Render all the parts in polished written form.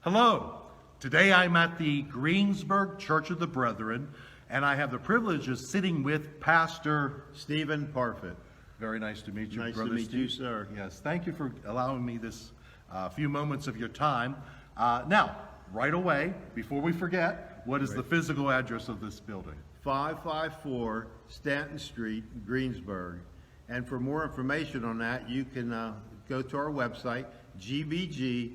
Hello. Today I'm at the Greensburg Church of the Brethren, and I have the privilege of sitting with Pastor Stephen Parfitt. Very nice to meet you, Nice Brother to meet Steve. you, sir. Yes, thank you for allowing me this few moments of your time. Now, right away, before we forget, what is the physical address of this building? 554 Stanton Street, Greensburg. And for more information on that, you can go to our website, gbgcob.org.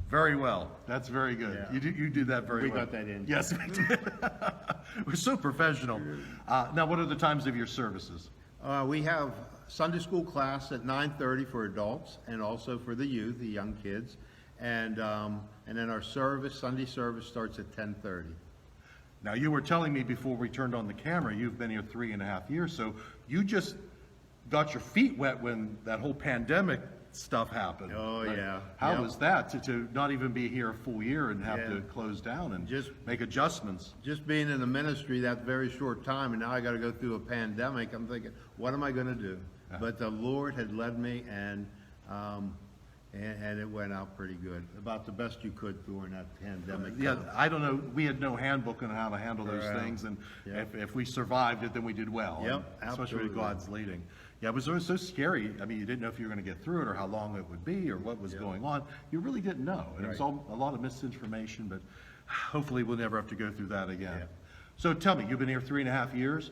Very well. That's very good. Yeah. You did that very We well. got that in. Yes, we did. We're so professional. Now, what are the times of your services? We have Sunday school class at 9:30 for adults and also for the youth, the young kids. And then our Sunday service starts at 10:30. Now, you were telling me before we turned on the camera, you've been here 3.5 years, so you just got your feet wet when that whole pandemic stuff happened. Oh, yeah. How Yep. was that to not even be here a full year and have Yeah. to close down and Just- make adjustments? Just being in the ministry that very short time, and now I got to go through a pandemic, I'm thinking, what am I going to do? But the Lord had led me, and it went out pretty good. About the best you could during that pandemic. Yeah, I don't know, we had no handbook on how to handle those Correct. things, and Yep. if we survived it, then we did well. Yep, and especially with absolutely. God's leading. Yeah, it was so scary. I mean, you didn't know if you were going to get through it or how long it would be or what was going on. You really didn't know. And it was Right. a lot of misinformation, but hopefully we'll never have to go through that again. Yeah. So tell me, you've been here 3.5 years.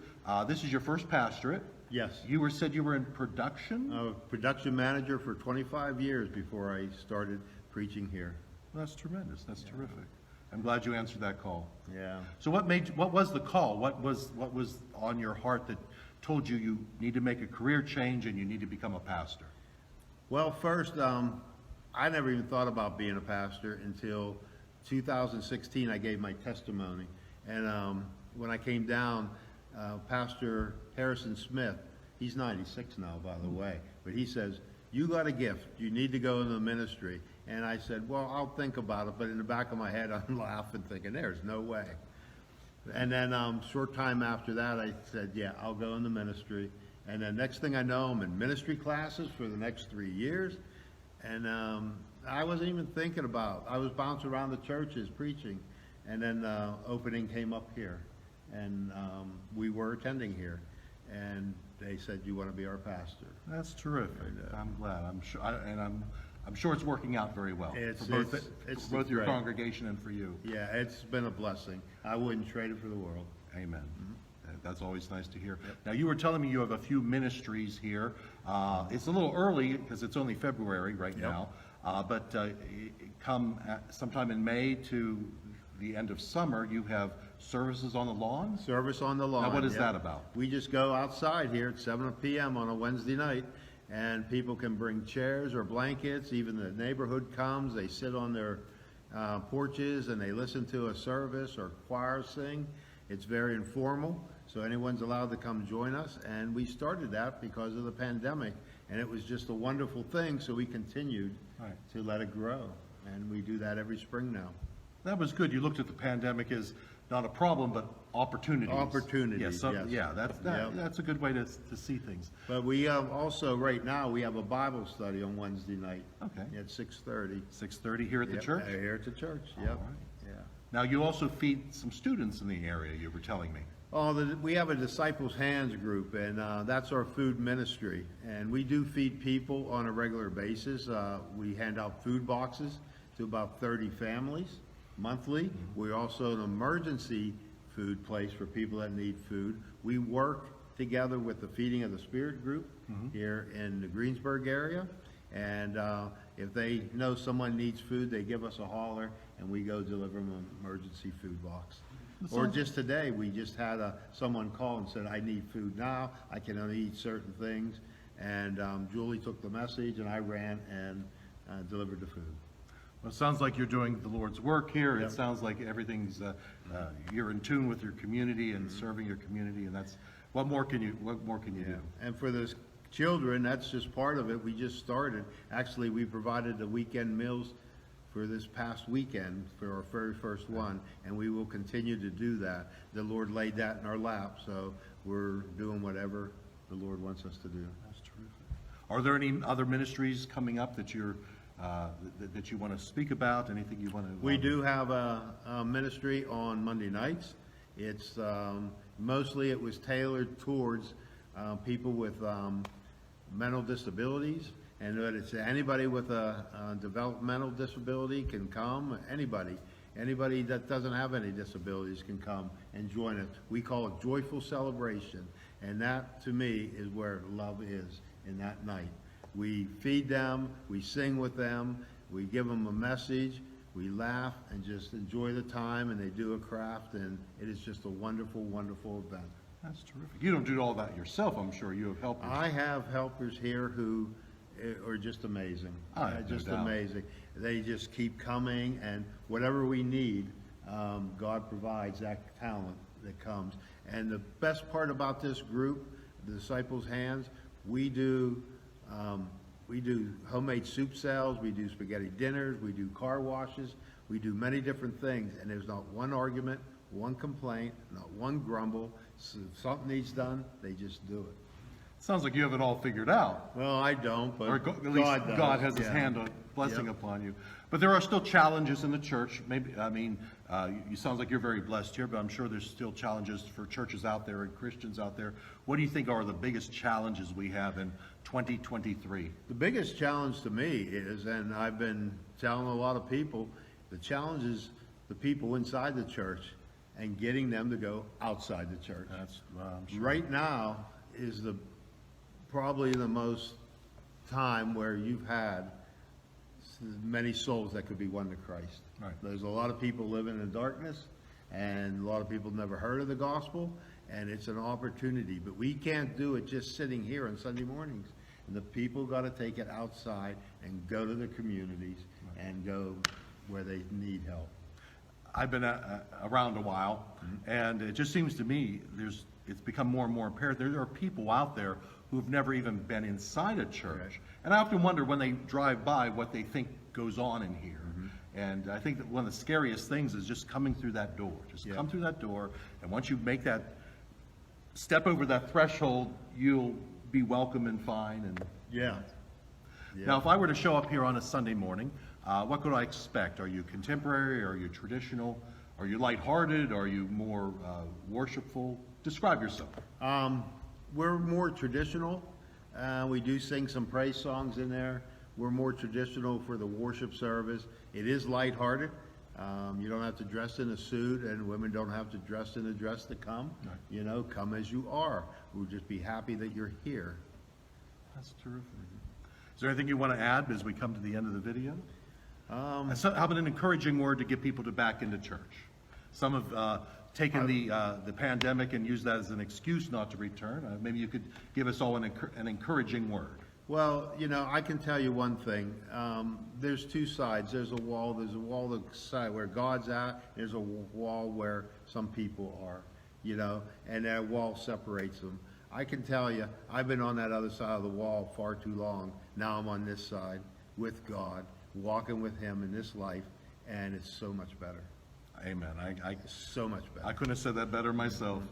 This is your first pastorate. Yes. You said you were in production? I was production manager for 25 years before I started preaching here. That's tremendous. That's terrific. I'm glad you answered that call. Yeah. So what was the call? What was on your heart that told you you need to make a career change and you need to become a pastor? Well, first, I never even thought about being a pastor until 2016. I gave my testimony. And when I came down, Pastor Harrison Smith, he's 96 now, by the way, but he says, you got a gift. You need to go into the ministry. And I said, well, I'll think about it. But in the back of my head, I'm laughing, thinking, there's no way. And then short time after that, I said, yeah, I'll go in the ministry. And then next thing I know, I'm in ministry classes for the next 3 years. And I wasn't even thinking about, I was bouncing around the churches preaching. And then opening came up here. And we were attending here. And they said, you want to be our pastor? That's terrific. I'm glad. I'm sure, I'm sure it's working out very well It's- for both, it's for both your great. congregation and for you. Yeah, it's been a blessing. I wouldn't trade it for the world. Amen. That's always nice to hear. Now, you were telling me you have a few ministries here. It's a little early because it's only February right now, but sometime in May to the end of summer, you have services on the lawn? Service on the lawn. Now, what is yeah. that about? We just go outside here at 7 p.m. on a Wednesday night, and people can bring chairs or blankets. Even the neighborhood comes. They sit on their porches and they listen to a service or choir sing. It's very informal, so anyone's allowed to come join us. And we started that because of the pandemic, and it was just a wonderful thing, so we continued to let it grow. And we do that every spring now. That was good. You looked at the pandemic as not a problem, but opportunities. Opportunities, yes. Yeah, Yep. that's a good way to see things. But we have also, right now, we have a Bible study on Wednesday night. Okay. At 6:30. 6:30 here at the church? Here at the church, All yep. right. Yeah. Now, you also feed some students in the area, you were telling me. We have a Disciples Hands group, and that's our food ministry. And we do feed people on a regular basis. We hand out food boxes to about 30 families monthly. We're also an emergency food place for people that need food. We work together with the Feeding of the Spirit group here in the Greensburg area. And if they know someone needs food, they give us a holler, and we go deliver them an emergency food box. Or just today, we just had someone call and said, I need food now. I can only eat certain things. And Julie took the message, and I ran and delivered the food. Well, it sounds like you're doing the Lord's work here. Yep. It sounds like everything's, you're in tune with your community and serving your community, and that's, what more can you do? And for those children, that's just part of it. We just started. Actually, we provided the weekend meals for this past weekend for our very first one, and we will continue to do that. The Lord laid that in our lap, so we're doing whatever the Lord wants us to do. That's terrific. Are there any other ministries coming up that you're that you want to speak about? Anything you want to? We do have a ministry on Monday nights. It's mostly it was tailored towards people with mental disabilities, and that it's anybody with a developmental disability can come. Anybody that doesn't have any disabilities can come and join it. We call it joyful celebration, and that to me is where love is in that night. We feed them, we sing with them, we give them a message, we laugh and just enjoy the time, and they do a craft, and it is just a wonderful, wonderful event. That's terrific. You don't do all that yourself, I'm sure. You have helpers. I have helpers here who are just amazing. I have no Just doubt. amazing. They just keep coming, and whatever we need, God provides that talent that comes. And the best part about this group, the Disciples' Hands, we do homemade soup sales, we do spaghetti dinners, we do car washes, we do many different things, and there's not one argument, one complaint, not one grumble. So if something needs done, they just do it. Sounds like you have it all figured out. Well, I don't, but Or at least God does. God has his Yeah. hand on blessing Yep. upon you. But there are still challenges in the church. Maybe, I mean, you sounds like you're very blessed here, but I'm sure there's still challenges for churches out there and Christians out there. What do you think are the biggest challenges we have in 2023? The biggest challenge to me is, and I've been telling a lot of people, the challenge is the people inside the church and getting them to go outside the church. That's, I'm sure. Right now is probably the most time where you've had many souls that could be won to Christ. Right. There's a lot of people living in darkness, and a lot of people never heard of the gospel, and it's an opportunity. But we can't do it just sitting here on Sunday mornings. And the people got to take it outside and go to the communities and go where they need help. I've been around a while, and it just seems to me it's become more and more apparent there are people out there who've never even been inside a church. Right. And I often wonder when they drive by what they think goes on in here. And I think that one of the scariest things is just coming through that door. Just come through that door, and once you make that step over that threshold, you'll be welcome and fine. And Yeah. now, if I were to show up here on a Sunday morning, what could I expect? Are you contemporary? Are you traditional? Are you lighthearted? Are you more worshipful? Describe yourself. We're more traditional. We do sing some praise songs in there. We're more traditional for the worship service. It is lighthearted. You don't have to dress in a suit, and women don't have to dress in a dress to come. Right. You know, come as you are. We'll just be happy that you're here. That's terrific. Is there anything you want to add as we come to the end of the video? How about an encouraging word to get people to back into church? Some have taken the pandemic and used that as an excuse not to return. Maybe you could give us all an encouraging word. Well, you know, I can tell you one thing. There's two sides. There's a wall the side where God's at. There's a wall where some people are, you know, and that wall separates them. I can tell you, I've been on that other side of the wall far too long. Now I'm on this side with God, walking with Him in this life, and it's so much better. Amen. So much better. I couldn't have said that better myself.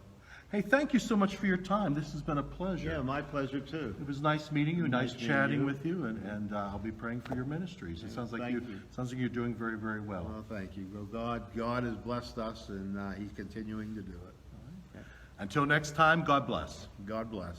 Hey, thank you so much for your time. This has been a pleasure. Yeah, my pleasure too. It was nice meeting you, nice meeting chatting you. with you, and I'll be praying for your ministries. It sounds like Thank you. sounds like you're doing very, very well. Well, thank you. Well, God has blessed us, and He's continuing to do it. Until next time, God bless. God bless.